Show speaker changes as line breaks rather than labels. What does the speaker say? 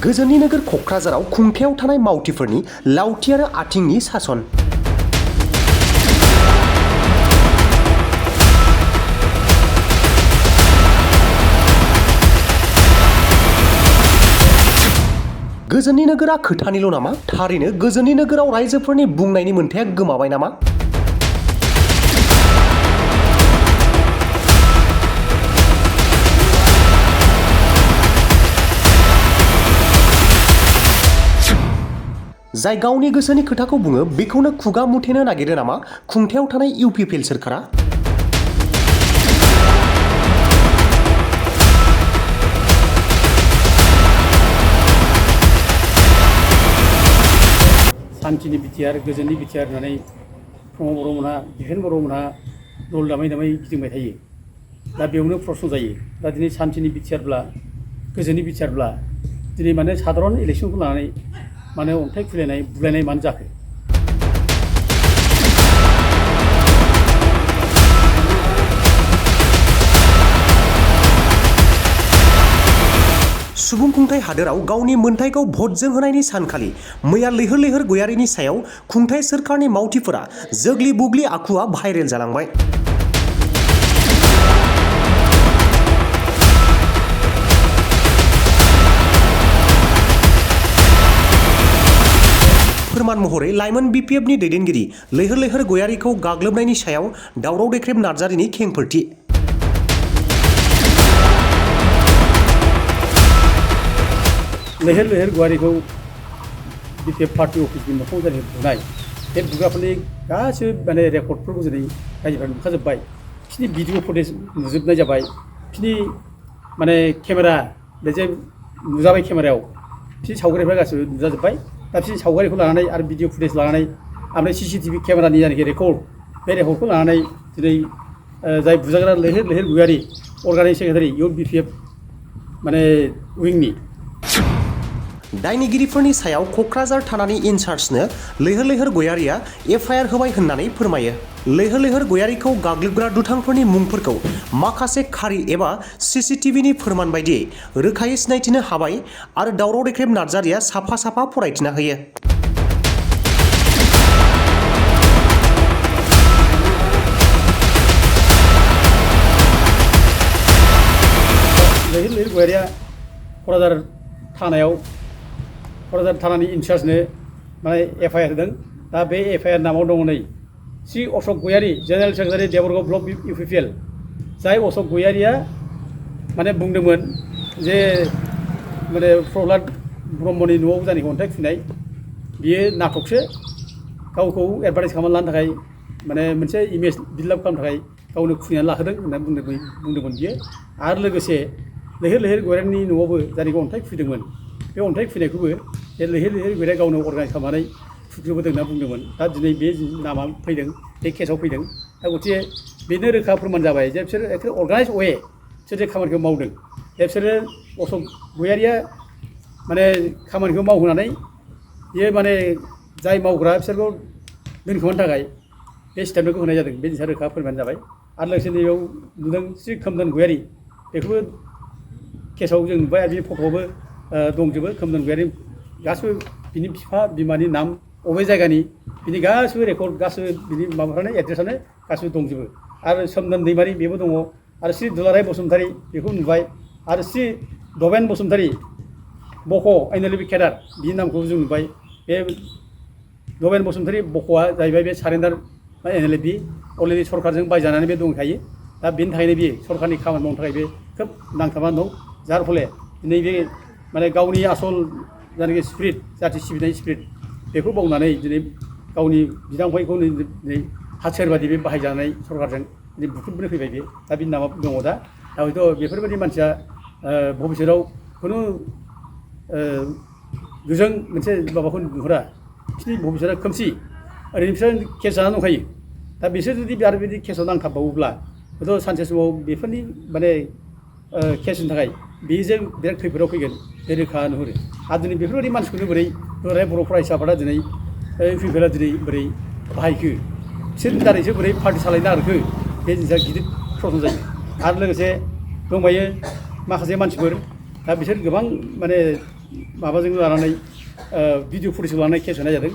गोजोननि नोगोर क'क्राझाराव खुंथायाव थानाय मावथिफोरनि लावथि आरो आथिंनि सासन। गोजोननि नोगोरा खोथानिल' नामा? थारैनो गोजोननि नोगोराव रायजोफोरनि बुंनायनि मोन्थाया गोमाबाय नामा? जाय गावनि गोसोनि खोथाखौ बुङो बेखौनो खुगा मुथेनो नागिरो नामा खुंथायाव थानाय इउपिपिएल सोरखारा?
सान्थिनि बिटिआर गोजोननि बिटिआर होननानै प्रमद बर'मोनहा बिफेन बर'मोनहा दल दामै दामै गिदिंबाय थायो। दा बेयावनो प्रश्न जायो, दा दिनै सान्थिनि बिटिआरब्ला गोजोननि बिटिआरब्ला दिनै मानो साधारन इलेक्सनखौ लानानै मानो अन्थाइ खुलायनाय बुलायनाय मानो जाखो?
सुबुं खुंथाय हादोराव गावनि मोन्थायखौ भटजों होनायनि सानखालि मैया लैहोर लैहोर गयारीनि सायाव खुंथाय सोरखारनि मावथिफोरा जोग्लि बुग्लि आखुआ भाइरेल जालांबाय। फोरमान महरै लाइमोन बिपिएफनि दैदेनगिरि लैहोर लैहोर गयारीखौ गाग्लोबनायनि सायाव दावराव देख्रेब नार्जारिनि खेंफोरथि।
लैहोर लैहोर गयारीखौ बिपिएफ पार्टी अफिसनि मोखाङाव जेरै बुनाय, बे बुग्राफोरनि गासैबो माने रेकर्डफोरखौ जेरै रायजोफ्रा नुखाजोब्बाय, बिसोरनि भिडिअ फुटेज नुजोबनाय जाबाय, बिसोरनि माने केमेरा बे जे नुजाबाय केमेरायाव बिसोरनि सावगारिफ्रा गासैबो नुजाजोब्बाय। दा बिसोरनि सावगारिखौ लानानै आरो भिडिअ फुटेज लानानै ओमफ्राय सिसिटिभि केमेरानि जायनाखि रेकर्ड, बे रेकर्डखौ लानानै दिनै जाय बुजाग्रा लैहोर लैहोर गयारी अर्गानिक सेक्रेटारि इउथ बिपिएफ माने उइंनि
दायनिगिरिफोरनि सायाव क'क्राझार थानानि इनचार्जनो लैहोर लैहोर गयारीया एफआइआर होबाय होननानै फोरमायो। लैहोर लैहोर गयारीखौ गाग्लोबग्रा दुथांफोरनि मुंफोरखौ माखासे खारि एबा सिसिटिभिनि फोरमान बायदियै रोखायै सिनायथिनो हाबाय आरो दावराव देख्रेब नार्जारिया साफा साफा फरायथिना होयो।
लैहोर लैहोर गयारीया क'क्राझार थानानि इनचार्जनो माने एफआइआर होदों। दा बे एफआइआर नामाव दङ नै Shri Ashok Gayari, general secretary Debargaon block UPPL. जाय अशक गयारीया माने बुंदोंमोन जे माने प्रह्लाद ब्रह्मनि न'आव जायनाखि अन्थाइ खुनाय बियो नाटकसो, गावखौ एडभार्टाइज खालामनानै लानो थाखाय माने मोनसे इमेज बिल्डआप खालामनो थाखाय गावनो खुलिनानै लाहोदों होननानै बुंदोंमोन बियो। आरो लोगोसे लैहोर लैहोर गयारीनि न'आवबो जायनाखि अन्थाइ खुदोंमोन, बे अन्थाइ खुनायखौबो बे लैहोर लैहोर गयारीया गावनो अर्गानाइज खालामनानै खुग्रोबोदों होनना बुंदोंमोन। दा दिनै बे नामा फैदों, बे केसाव फैदों। दा गथिखे बेनो रोखा फोरमान जाबाय जे बिसोर एखे अर्गानाइज वे बिसोर जे खामानिखौ मावदों, बिसोरो अशक गयारीया माने खामानिखौ मावहोनानै बियो माने जाय मावग्रा बिसोरखौ दोनखोमानो थाखाय बे स्टेटमेन्टखौ होनाय जादों। बे जिनिसा रोखा फोरमान जाबाय। आरो लोगोसे नैबेयाव नुदों श्री खोमदोन गयारी, बेखौबो केसाव जों नुबाय आरो बिनि फट'आवबो दंजोबो। खोमदोन गयारी गासिबो बिनि बिफा बिमानि नाम, अबे जायगानि, बिनि गासिबो रेकर्ड, गासिबो बिनि माबाफ्रानो एड्रेसानो गासिबो दंजोबो। आरो सोमदोन दैमारि बेबो दङ। आरो श्री दुलाराय बसुमतारी बेखौ नुबाय। आरो श्री दबेन बसुमतारी बक' एनएलपि केडार, बिनि नामखौ जों नुबाय। बे दबेन बसुमतारी बक'आ जाहैबाय बे सारेन्डार एनएलपि अलरेडि सरकारजों बायजानानै बे दंखायो। दा बेनि थाखायनो बियो सरकारनि खामानि मावनो थाखाय बे खोब नांथाबनानै दं। जार फले दिनै बे माने गावनि आसल जायनाखि स्पिरिट, जाथि सिबिनाय स्पिरिट, बेखौ बावनानै दिनै गावनि बिदा फंबायखौ दिनै हाथियार बादि बे बाहायजानाय सरकारजों दिनै बुख्रुबनो फैबाय बे। दा बिनि नामा दङ। दा हयथ' बेफोरबायदि मानसिया भबिष्यताव खुनु गोजों मोनसे माबाखौ नुहुरा, बिसोरनि भबिष्यता खोमसि, ओरैनो बिसोर केस जानानै दंखायो। दा बिसोर जुदि आरो बिदि केसाव नांथाबबावोब्ला हयथ' सानसे समाव बेफोरनि माने केसनि थाखाय बेजों बिराद खैफोदाव फैगोन, बे रोखा नुहुरो। आरो दिनै बेफोरबायदि मानसिखौनो बोरै बर' फरायसाफोरा दिनै इउपिपिएलआ दिनै बोरै बाहायखो, बिसोरनि दारैसो बोरै पार्टि सालायनो नागिरखो, बे जिनिसा गिदिर प्रश्न जायो। आरो लोगोसे दंबायो माखासे मानसिफोर, दा बिसोर गोबां माने माबाजों लानानै भिडिअ फुटेजखौ लानानै केस होनाय जादों